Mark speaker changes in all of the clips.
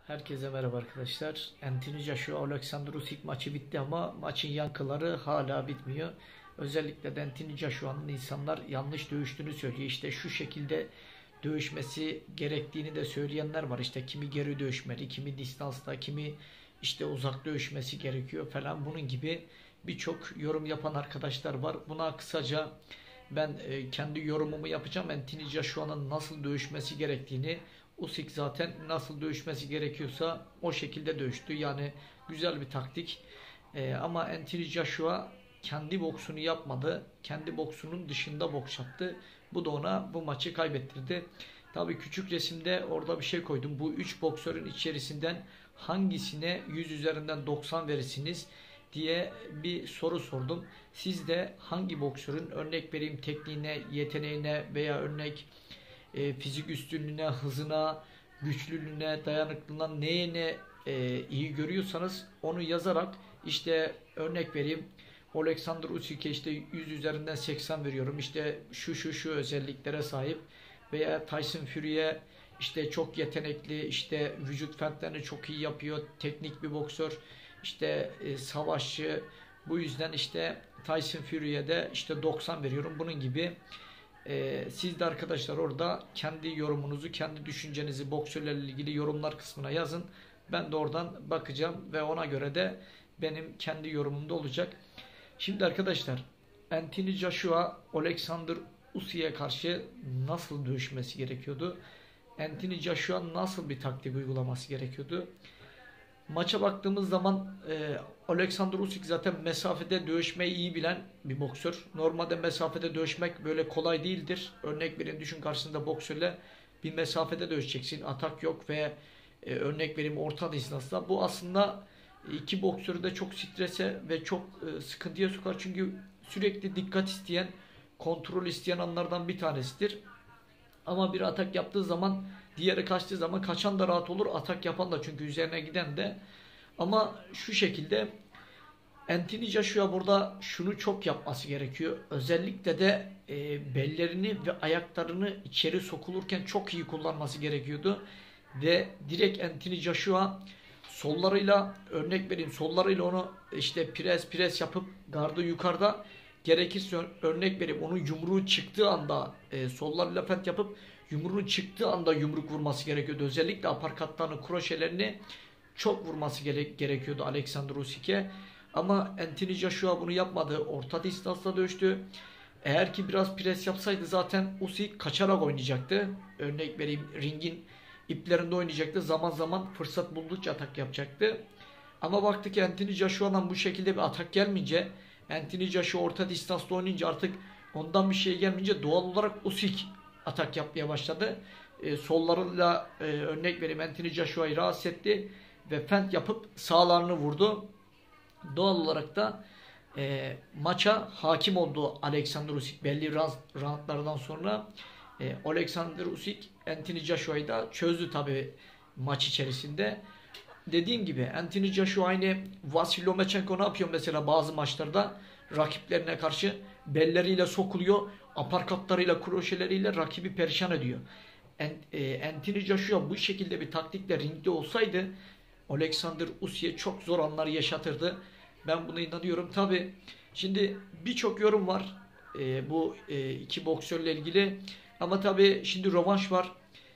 Speaker 1: Herkese merhaba arkadaşlar. Anthony Joshua Alexander Usyk maçı bitti ama maçın yankıları hala bitmiyor. Özellikle de Anthony Joshua'nın insanlar yanlış dövüştüğünü söylüyor. İşte şu şekilde dövüşmesi gerektiğini de söyleyenler var. İşte kimi geri dövüşmeli, kimi distansta, kimi işte uzak dövüşmesi gerekiyor falan. Bunun gibi birçok yorum yapan arkadaşlar var. Buna kısaca ben kendi yorumumu yapacağım. Anthony Joshua'nın nasıl dövüşmesi gerektiğini, Usyk zaten nasıl dövüşmesi gerekiyorsa o şekilde dövüştü. Yani güzel bir taktik. Ama Anthony Joshua kendi boksunu yapmadı. Kendi boksunun dışında boks yaptı. Bu da ona bu maçı kaybettirdi. Tabii küçük resimde orada bir şey koydum. Bu 3 boksörün içerisinden hangisine 100 üzerinden 90 verirsiniz diye bir soru sordum. Siz de hangi boksörün, örnek vereyim, tekniğine, yeteneğine veya örnek fizik üstünlüğüne, hızına, güçlülüğüne, dayanıklılığına, neyine iyi görüyorsanız onu yazarak, işte örnek vereyim, Alexander Usyk'e işte 100 üzerinden 80 veriyorum. İşte şu özelliklere sahip, veya Tyson Fury'ye işte çok yetenekli, işte vücut fentlerini çok iyi yapıyor, teknik bir boksör, işte savaşçı. Bu yüzden işte Tyson Fury'ye de işte 90 veriyorum. Bunun gibi siz de arkadaşlar orada kendi yorumunuzu, kendi düşüncenizi boksörlerle ilgili yorumlar kısmına yazın. Ben de oradan bakacağım ve ona göre de benim kendi yorumumda olacak. Şimdi arkadaşlar, Anthony Joshua Alexander Usyk'e karşı nasıl dövüşmesi gerekiyordu? Anthony Joshua nasıl bir taktik uygulaması gerekiyordu? Maça baktığımız zaman Alexander Usyk zaten mesafede dövüşmeyi iyi bilen bir boksör. Normalde mesafede dövüşmek böyle kolay değildir. Örnek verin, düşün, karşısında boksörle bir mesafede dövüşeceksin. Atak yok ve örnek vereyim orta distansta. Bu aslında iki boksörü de çok strese ve çok sıkıntıya sokar. Çünkü sürekli dikkat isteyen, kontrol isteyen anlardan bir tanesidir. Ama bir atak yaptığı zaman, diğeri kaçtığı zaman kaçan da rahat olur, atak yapan da, çünkü üzerine giden de. Ama şu şekilde Anthony Joshua burada şunu çok yapması gerekiyor. Özellikle de bellerini ve ayaklarını içeri sokulurken çok iyi kullanması gerekiyordu. Ve direkt Anthony Joshua sollarıyla, örnek vereyim, sollarıyla onu işte pres yapıp gardı yukarıda, gerekirse örnek vereyim onun yumruğu çıktığı anda sollarıyla fent yapıp yumruğun çıktığı anda yumruk vurması gerekiyordu. Özellikle aparkatlarını, kroşelerini çok vurması gerekiyordu Alexander Usyk'e. Ama Anthony Joshua bunu yapmadı. Orta distansta dövüştü. Eğer ki biraz pres yapsaydı zaten Usyk kaçarak oynayacaktı. Örnek vereyim, ringin iplerinde oynayacaktı. Zaman zaman fırsat buldukça atak yapacaktı. Ama baktık ki Anthony Joshua'dan bu şekilde bir atak gelmeyince, Anthony Joshua orta distansta oynayınca, artık ondan bir şey gelmeyince doğal olarak Usyk atak yapmaya başladı. Sollarıyla örnek vereyim Anthony Joshua'yı rahatsız etti ve fent yapıp sağlarını vurdu. Doğal olarak da maça hakim oldu Alexander Usyk belli roundlardan sonra. Alexander Usyk Anthony Joshua'yı da çözdü tabi maç içerisinde. Dediğim gibi Anthony Joshua aynı Vasil Lomachenko ne yapıyor mesela bazı maçlarda? Rakiplerine karşı belleriyle sokuluyor, aparkatlarıyla, kroşeleriyle rakibi perişan ediyor. Anthony Joshua bu şekilde bir taktikle ringde olsaydı Alexander Usyk'e çok zor anlar yaşatırdı. Ben buna inanıyorum. Tabi şimdi birçok yorum var bu iki boksörle ilgili. Ama tabi şimdi rövanş var.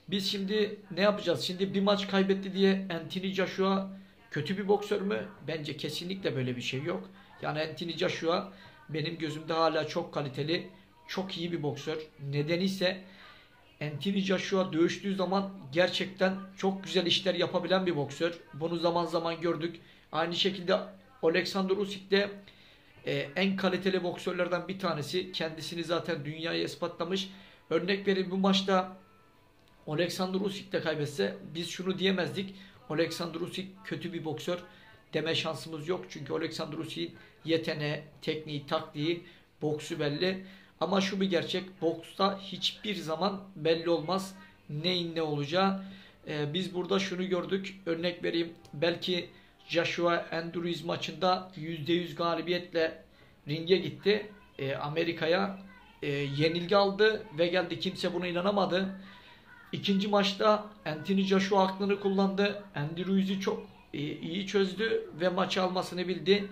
Speaker 1: Biz şimdi ne yapacağız? Şimdi bir maç kaybetti diye Anthony Joshua kötü bir boksör mü? Bence kesinlikle böyle bir şey yok. Yani Anthony Joshua benim gözümde hala çok kaliteli, çok iyi bir boksör. Nedeni ise Anthony Joshua dövüştüğü zaman gerçekten çok güzel işler yapabilen bir boksör. Bunu zaman zaman gördük. Aynı şekilde Alexander Usyk de en kaliteli boksörlerden bir tanesi. Kendisini zaten dünyaya ispatlamış. Örnek vereyim, bu maçta Alexander Usyk de kaybetse biz şunu diyemezdik: Alexander Usyk kötü bir boksör deme şansımız yok. Çünkü Alexander Usyk'in yeteneği, tekniği, taktiği, boksu belli. Ama şu bir gerçek: boksta hiçbir zaman belli olmaz neyin ne olacağı. Biz burada şunu gördük. Örnek vereyim, belki Joshua Andrews maçında %100 galibiyetle ringe gitti. Amerika'ya yenilgi aldı ve geldi. Kimse buna inanamadı. İkinci maçta Anthony Joshua aklını kullandı. Andy Ruiz'i çok iyi çözdü ve maçı almasını bildi.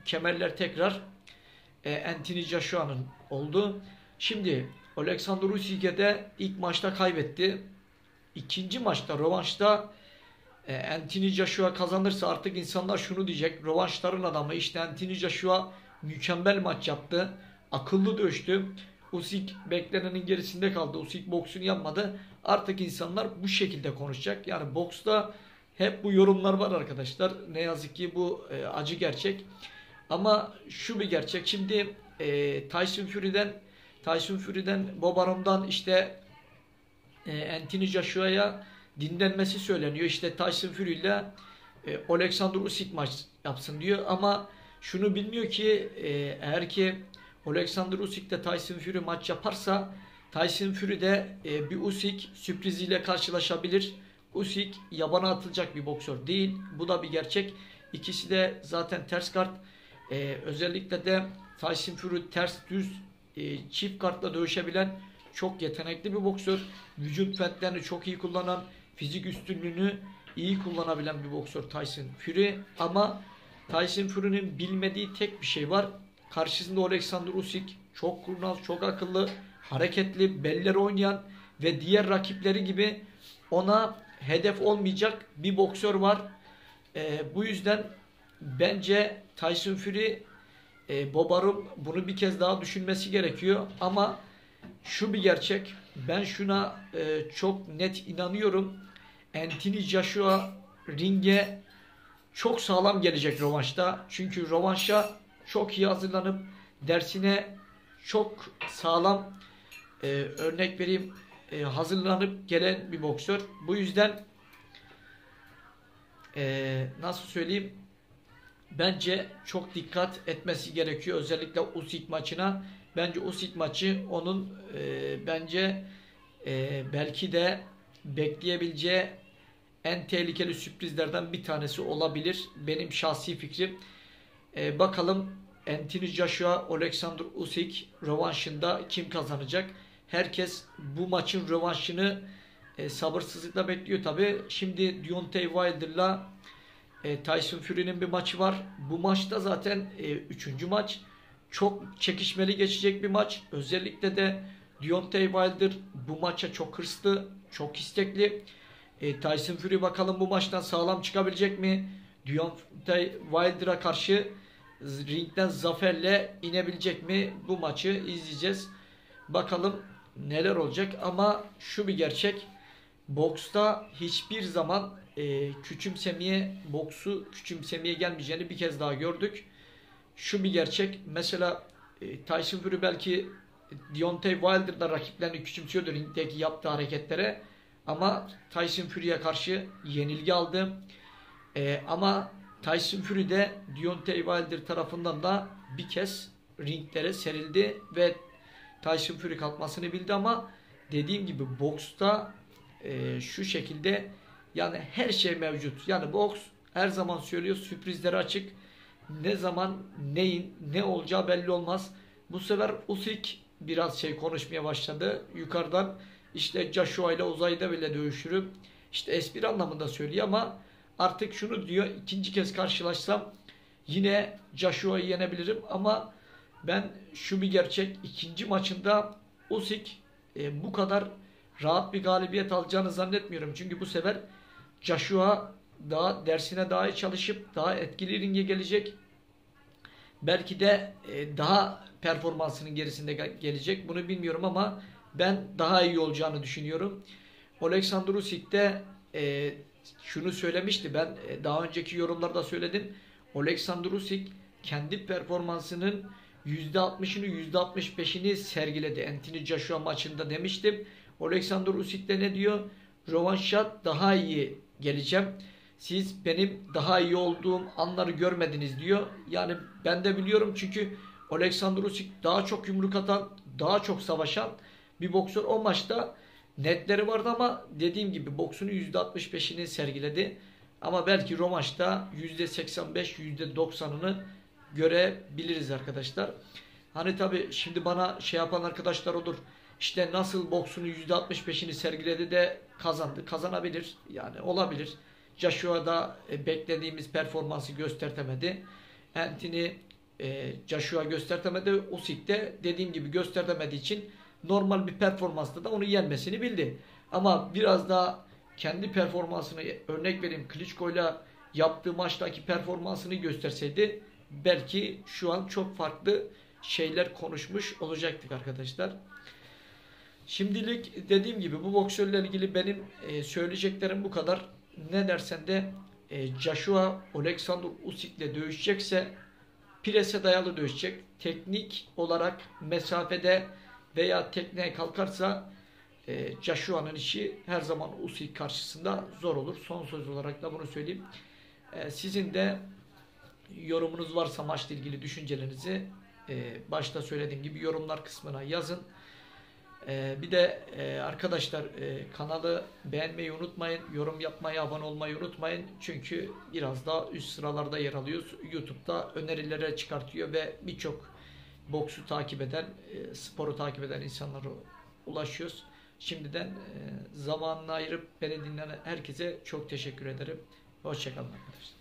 Speaker 1: Kemerler tekrar Anthony Joshua'nın oldu. Şimdi Alexander Usyk'e de ilk maçta kaybetti. İkinci maçta, rövanşta Anthony Joshua kazanırsa artık insanlar şunu diyecek. Rövanşların adamı işte Anthony Joshua mükemmel maç yaptı. Akıllı dövüştü. Usyk beklenenin gerisinde kaldı. Usyk boksunu yapmadı. Artık insanlar bu şekilde konuşacak. Yani boksta hep bu yorumlar var arkadaşlar. Ne yazık ki bu acı gerçek. Ama şu bir gerçek. Şimdi Tyson Fury'den Bob Arum'dan işte Anthony Joshua'ya dinlenmesi söyleniyor. İşte Tyson Fury ile Alexander Usyk maç yapsın diyor. Ama şunu bilmiyor ki eğer ki Alexander Usyk de Tyson Fury maç yaparsa Tyson Fury de bir Usyk sürpriziyle karşılaşabilir. Usyk yabana atılacak bir boksör değil. Bu da bir gerçek. İkisi de zaten ters kart. Özellikle de Tyson Fury ters düz çift kartla dövüşebilen çok yetenekli bir boksör. Vücut fetlerini çok iyi kullanan, fizik üstünlüğünü iyi kullanabilen bir boksör Tyson Fury. Ama Tyson Fury'nin bilmediği tek bir şey var. Karşısında Alexander Usyk çok kurnaz, çok akıllı, hareketli, belleri oynayan ve diğer rakipleri gibi ona hedef olmayacak bir boksör var. Bu yüzden bence Tyson Fury, Bob Arum bunu bir kez daha düşünmesi gerekiyor. Ama şu bir gerçek. Ben şuna çok net inanıyorum. Anthony Joshua ringe çok sağlam gelecek rövanşta. Çünkü rövanşa çok iyi hazırlanıp dersine çok sağlam örnek vereyim hazırlanıp gelen bir boksör. Bu yüzden nasıl söyleyeyim, bence çok dikkat etmesi gerekiyor. Özellikle Usyk maçına. Bence Usyk maçı onun bence belki de bekleyebileceği en tehlikeli sürprizlerden bir tanesi olabilir. Benim şahsi fikrim. Bakalım Anthony Joshua, Alexander Usyk rövanşında kim kazanacak? Herkes bu maçın rövanşını sabırsızlıkla bekliyor tabi. Şimdi Deontay Wilder'la Tyson Fury'nin bir maçı var. Bu maçta zaten 3. maç. Çok çekişmeli geçecek bir maç. Özellikle de Deontay Wilder bu maça çok hırslı, çok istekli. Tyson Fury bakalım bu maçtan sağlam çıkabilecek mi? Deontay Wilder'a karşı ringden zaferle inebilecek mi? Bu maçı izleyeceğiz. Bakalım neler olacak. Ama şu bir gerçek. Boksta hiçbir zaman boksu küçümsemeye gelmeyeceğini bir kez daha gördük. Şu bir gerçek. Mesela Tyson Fury belki Deontay Wilder'da rakiplerini küçümsüyordu ringdeki yaptığı hareketlere. Ama Tyson Fury'ye karşı yenilgi aldı. Ama Tyson Fury de Deontay Wilder tarafından da bir kez ringlere serildi ve Tyson Fury kalkmasını bildi. Ama dediğim gibi boksta şu şekilde yani her şey mevcut. Yani boks her zaman söylüyor, sürprizlere açık. Ne zaman neyin ne olacağı belli olmaz. Bu sefer Usyk biraz konuşmaya başladı. Yukarıdan işte Joshua ile uzayda bile dövüşürüm. İşte espri anlamında söylüyor ama artık şunu diyor, ikinci kez karşılaşsam yine Joshua'yı yenebilirim ama ben şu bir gerçek, ikinci maçında Usyk bu kadar rahat bir galibiyet alacağını zannetmiyorum. Çünkü bu sefer Joshua daha dersine daha iyi çalışıp daha etkili ringe gelecek. Belki de daha performansının gerisinde gelecek. Bunu bilmiyorum ama ben daha iyi olacağını düşünüyorum. Alexander Usyk de şunu söylemişti. Ben daha önceki yorumlarda söyledim. Alexander Usyk kendi performansının %60'ını %65'ini sergiledi. Anthony Joshua maçında demiştim. Alexander Usyk de ne diyor? Rövanşa daha iyi geleceğim. Siz benim daha iyi olduğum anları görmediniz diyor. Yani ben de biliyorum çünkü Alexander Usyk daha çok yumruk atan, daha çok savaşan bir boksör. O maçta netleri vardı ama dediğim gibi boksunun %65'ini sergiledi. Ama belki rövanşta %85, %90'ını görebiliriz arkadaşlar. Hani tabi şimdi bana yapan arkadaşlar olur. İşte nasıl boksunu %65'ini sergiledi de kazandı. Kazanabilir. Yani olabilir. Joshua'da beklediğimiz performansı göstertemedi. Anthony Joshua göstertemedi. Usyk de dediğim gibi göstertemediği için normal bir performansta da onu yenmesini bildi. Ama biraz daha kendi performansını örnek vereyim. Klitschko'yla yaptığı maçtaki performansını gösterseydi belki şu an çok farklı şeyler konuşmuş olacaktık arkadaşlar. Şimdilik dediğim gibi bu boksörle ilgili benim söyleyeceklerim bu kadar. Ne dersen de Joshua Alexander Usyk'le dövüşecekse prese dayalı dövüşecek. Teknik olarak mesafede veya tekneye kalkarsa Joshua'nın işi her zaman Usyk karşısında zor olur. Son söz olarak da bunu söyleyeyim. Sizin de yorumunuz varsa maçla ilgili düşüncelerinizi başta söylediğim gibi yorumlar kısmına yazın. Bir de arkadaşlar kanalı beğenmeyi unutmayın. Yorum yapmayı, abone olmayı unutmayın. Çünkü biraz daha üst sıralarda yer alıyoruz. YouTube'da önerilere çıkartıyor ve birçok boksu takip eden, sporu takip eden insanlara ulaşıyoruz. Şimdiden zamanını ayırıp beni dinleyen herkese çok teşekkür ederim. Hoşça kalın arkadaşlar.